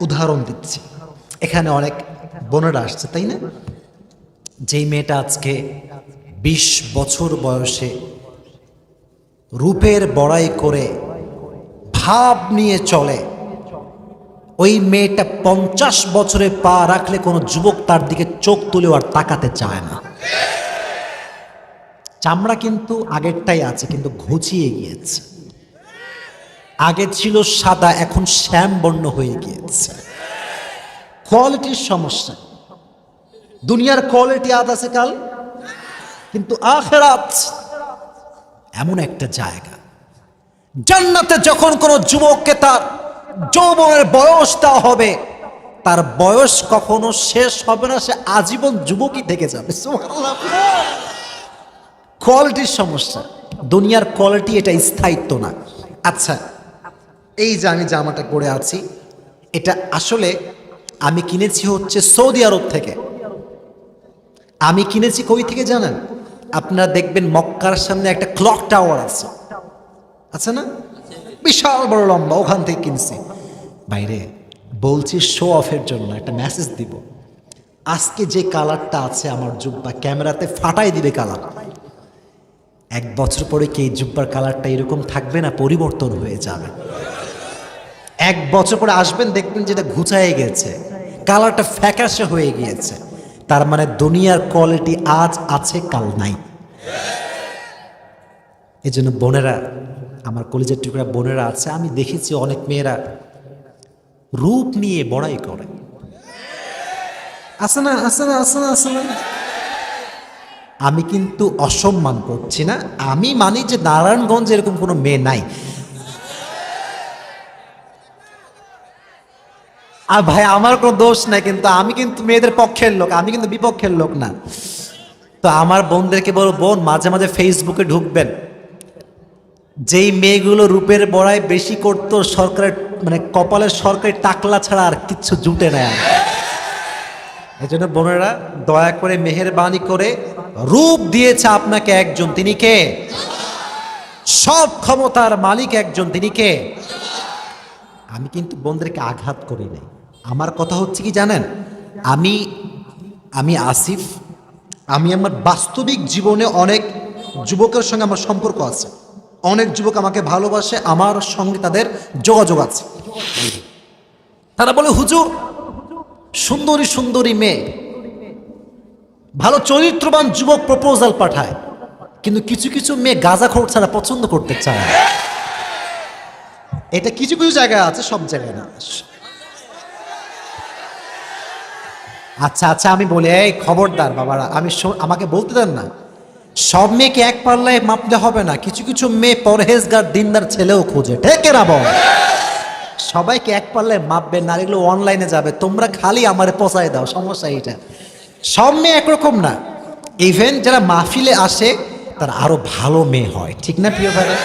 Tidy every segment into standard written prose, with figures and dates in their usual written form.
উদাহরণ দিচ্ছি। এখানে অনেক বোনেরা আসছে, তাই না? যেই মেয়েটা আজকে ২০ বছর বয়সে রূপের বড়াই করে ভাব নিয়ে চলে, ওই মেয়েটা ৫০ বছরে পা রাখলে কোনো যুবক তার দিকে চোখ তুলেও আর তাকাতে চায় না। চামড়া কিন্তু আগেরটাই আছে, কিন্তু ঘুচিয়ে গিয়েছে। আগে ছিল সাদা, এখন শ্যাম বর্ণ হয়ে গিয়েছে। কোয়ালিটির সমস্যা। দুনিয়ার কোয়ালিটি আজ আছে কাল, কিন্তু আখিরাত এমন একটা জায়গা, জান্নাতে যখন কোনো যুবককে তার যৌবনের বয়স দেওয়া হবে, তার বয়স কখনো শেষ হবে না, সে আজীবন যুবকই থেকে যাবে। সুবহানাল্লাহ। কোয়ালিটির সমস্যা। দুনিয়ার কোয়ালিটি এটা স্থায়িত্ব না। আচ্ছা, এই যে আমি জামাটা পরে আছি, এটা আসলে আমি কিনেছি হচ্ছে সৌদি আরব থেকে। আমি কিনেছি কই থেকে জানেন? আপনারা দেখবেন মক্কার সামনে একটা ক্লক টাওয়ার আছে না, বিশাল বড় লম্বা, ওখান থেকে কিনছি। বাইরে বলছি শো অফের জন্য একটা মেসেজ দিব, আজকে যে কালারটা আছে আমার জুব্বা, ক্যামেরাতে ফাটাই দিবে কালার। ১ বছর পরে কি এই জুব্বার কালারটা এরকম থাকবে না? পরিবর্তন হয়ে যাবে। ১ বছর পরে আসবেন, দেখবেন যেটা ঘুচায়ে গেছে, কালারটা ফ্যাকাশে হয়ে গিয়েছে। তার মানে দুনিয়ার কোয়ালিটি আজ আছে, কাল নাই। এই জন্য বোনেরা, আমার কলিজার টুকরা বোনেরা আছে, আমি দেখেছি অনেক মেয়েরা রূপ নিয়ে বড়াই করে। আছে না, আছে না, আছে না, আছে না? আমি কিন্তু অসম্মান করছি না, আমি মানি যে নারায়ণগঞ্জে এরকম কোনো মেয়ে নাই। আর ভাই আমার কোনো দোষ নাই, কিন্তু আমি কিন্তু মেয়েদের পক্ষের লোক, আমি কিন্তু বিপক্ষের লোক না। তো আমার বোনদেরকে বলো, বোন মাঝে মাঝে ফেসবুকে ঢুকবেন, যেই মেয়েগুলো রূপের বড়াই বেশি করতো, সরকারের মানে কপালের সরকারি টাকলা ছাড়া আর কিচ্ছু জুটে নেয়। এই জন্য বোনেরা দয়া করে মেহেরবানি করে, রূপ দিয়েছে আপনাকে একজন, তিনি কে? সব ক্ষমতার মালিক একজন, তিনি কে? আমি কিন্তু বোনদেরকে আঘাত করি নাই। আমার কথা হচ্ছে কি জানেন, আমি আসিফ, আমি আমার বাস্তবিক জীবনে অনেক যুবকের সঙ্গে আমার সম্পর্ক আছে, অনেক যুবক আমাকে ভালোবাসে, আমার সঙ্গে তাদের যোগাযোগ আছে। তারা বলে, হুজুর সুন্দরী সুন্দরী মেয়ে, ভালো চরিত্রবান যুবক প্রপোজাল পাঠায়, কিন্তু কিছু কিছু মেয়ে গাঁজাখোর ছাড়া পছন্দ করতে চায়। এটা কিছু কিছু জায়গায় আছে, সব জায়গায় না। আচ্ছা আচ্ছা, আমি বলি, এই খবরদার বাবারা, আমাকে বলতে দেন না। সব মেয়েকে এক পাল্লায় মাপতে হবে না, কিছু কিছু মেয়ে পরহেজগার দিনদার ছেলেও খোঁজে, ঠিক না বল? সবাইকে এক পাল্লায় মাপবেন না, এগুলো অনলাইনে যাবে, তোমরা খালি আমারে পচায় দাও, সমস্যা এইটা। সব মেয়ে একরকম না, ইভেন যারা মাহফিলে আসে তার আরো ভালো মেয়ে হয়, ঠিক না প্রিয় ভাইরা?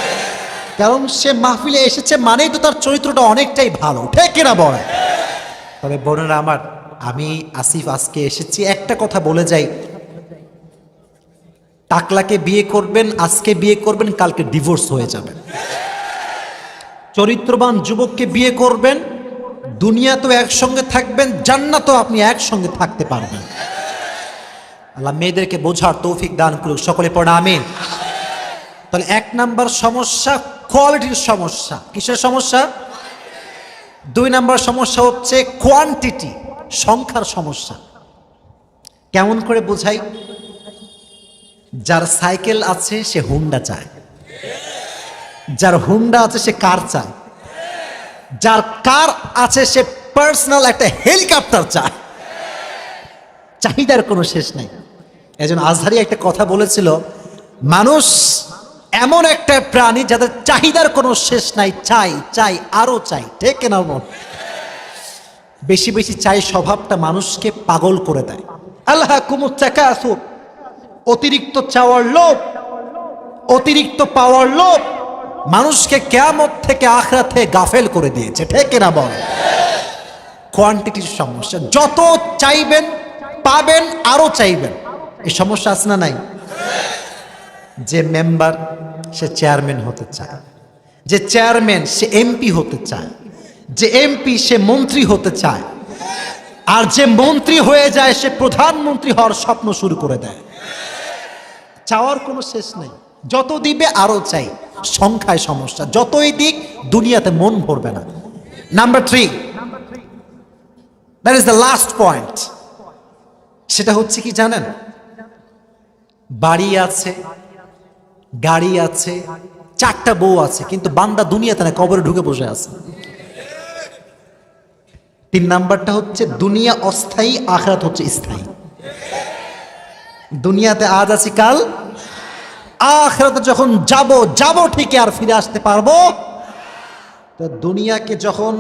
কারণ সে মাহফিলে এসেছে মানেই তো তার চরিত্রটা অনেকটাই ভালো, ঠিক না বল? তবে বোনেরা আমার, আমি আসিফ আজকে এসেছি, একটা কথা বলে যাই, টাকলাকে বিয়ে করবেন, আজকে বিয়ে করবেন, কালকে ডিভোর্স হয়ে যাবে। চরিত্রবান যুবককে বিয়ে করবেন, দুনিয়া তো একসঙ্গে থাকবেন, জান্নাতও আপনি একসঙ্গে থাকতে পারবেন। আল্লাহ মেয়েদেরকে বোঝার তৌফিক দান করুক, সকলে পড়ে আমিন। তাহলে ১ নাম্বার সমস্যা কোয়ালিটির সমস্যা। কিসের সমস্যা? ২ নাম্বার সমস্যা হচ্ছে কোয়ান্টিটি, সংখ্যার সমস্যা। কেমন করে বোঝাই? যার সাইকেল আছে সে হুন্ডা চায়, যার হুন্ডা আছে সে কার চায়, যার কার আছে সে পার্সোনাল একটা হেলিকপ্টার চায়। চাহিদার কোনো শেষ নাই। এজন্য আজহারি একটা কথা বলেছিল, মানুষ এমন একটা প্রাণী যাদের চাহিদার কোনো শেষ নাই, চাই চাই আরো চাই, ঠিক না বল? বেশি বেশি চাই স্বভাবটা মানুষকে পাগল করে দেয়। আলহাকুমুত তাকাসুর, অতিরিক্ত চাওয়ার লোভ, অতিরিক্ত পাওয়ার লোভ মানুষকে কিয়ামত থেকে আখিরাত থেকে গাফেল করে দিয়েছে, ঠিক না বল? কোয়ান্টিটির সমস্যা, যত চাইবেন পাবেন, আরো চাইবেন, এই সমস্যা আছে না নাই? যে মেম্বার সে চেয়ারম্যান হতে চায়, যে চেয়ারম্যান সে এমপি হতে চায়, যে এমপি সে মন্ত্রী হতে চায়, আর যে মন্ত্রী হয়ে যায় সে প্রধানমন্ত্রী হওয়ার স্বপ্ন শুরু করে দেয়। চাওয়ার কোনো শেষ নেই, যত দিবে আরো চাই, সংখ্যায় সমস্যা, যতই দিক দুনিয়াতে মন ভরবে না। Number 3, that is the last point, সেটা হচ্ছে কি জানেন? বাড়ি আছে, গাড়ি আছে, 4টা বউ আছে, কিন্তু বান্দা দুনিয়াতে না, কবরে ঢুকে বসে আছে। 3 নাম্বারটা হচ্ছে দুনিয়া অস্থায়ী, আখিরাত হচ্ছে স্থায়ী। দুনিয়াতে আজ আছি কাল, আখিরাতে যখন যাব ঠিকই, আর ফিরে আসতে পারবো। তো দুনিয়াকে যখন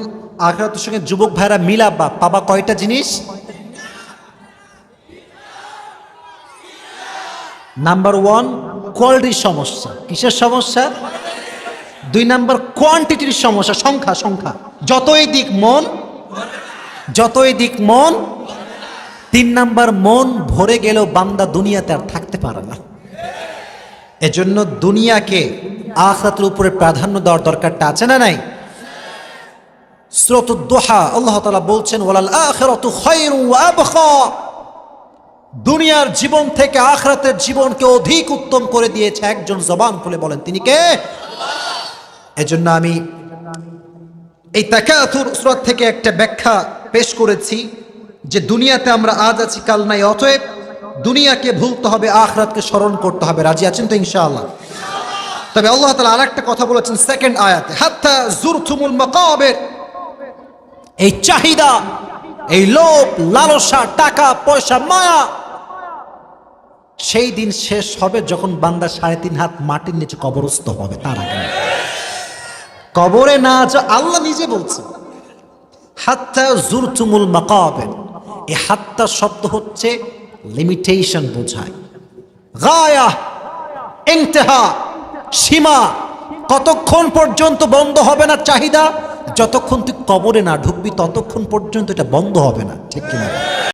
আখিরাতের সঙ্গে যুবক ভাইরা মিলাবা, পাবা কয়টা জিনিস? নাম্বার 1 কোয়ালিটির সমস্যা। কিসের সমস্যা? 2 নাম্বার কোয়ান্টিটির সমস্যা, সংখ্যা। যতই দিক মন। 3 নাম্বার মন ভরে গেলেও বান্দা দুনিয়াতে আর থাকতে পারে না। এজন্য দুনিয়াকে আখিরাতের উপরে প্রাধান্য দেওয়ার দরকারটা আছে না নাই? সূরাতুদ দুহা আল্লাহ তাআলা বলছেন, ওয়ালাল আখিরাতু খায়রু ওয়া আবকা। দুনিয়ার জীবন থেকে আখিরাতের জীবনকে অধিক উত্তম করে দিয়েছে একজন। জবান খুলে বলেন তিনি কে? আল্লাহ। এজন্য আমি এই তাকাতুর সূরা থেকে একটা ব্যাখ্যা পেশ করেছি যে দুনিয়াতে আমরা আজ আছি কাল নাই, অতএব দুনিয়াকে ভুলতে হবে, আখিরাতকে স্মরণ করতে হবে। রাজি আছেন তো ইনশাআল্লাহ? তবে আল্লাহ তাআলা আরেকটা কথা বলেছেন সেকেন্ড আয়াতে, হাত্তা জুরতুমুল মাকাবির। এই চাহিদা, এই লোভ, লালসা, টাকা পয়সা, মায়া সেই দিন শেষ হবে যখন বান্দা 3.5 হাত মাটির নিচে কবরস্থ হবে। তার আগে কবরে না যা, আল্লাহ নিজে বলছেন হাত্তা জুরতুমুল মাকাবির। এই হাত্তা শব্দ হচ্ছে লিমিটেশন বোঝায়, গায়া, ইন্তেহা, সীমা। কতক্ষণ পর্যন্ত বন্ধ হবে না চাহিদা? যতক্ষণ তুই কবরে না ঢুকবি ততক্ষণ পর্যন্ত এটা বন্ধ হবে না। ঠিক কিনা?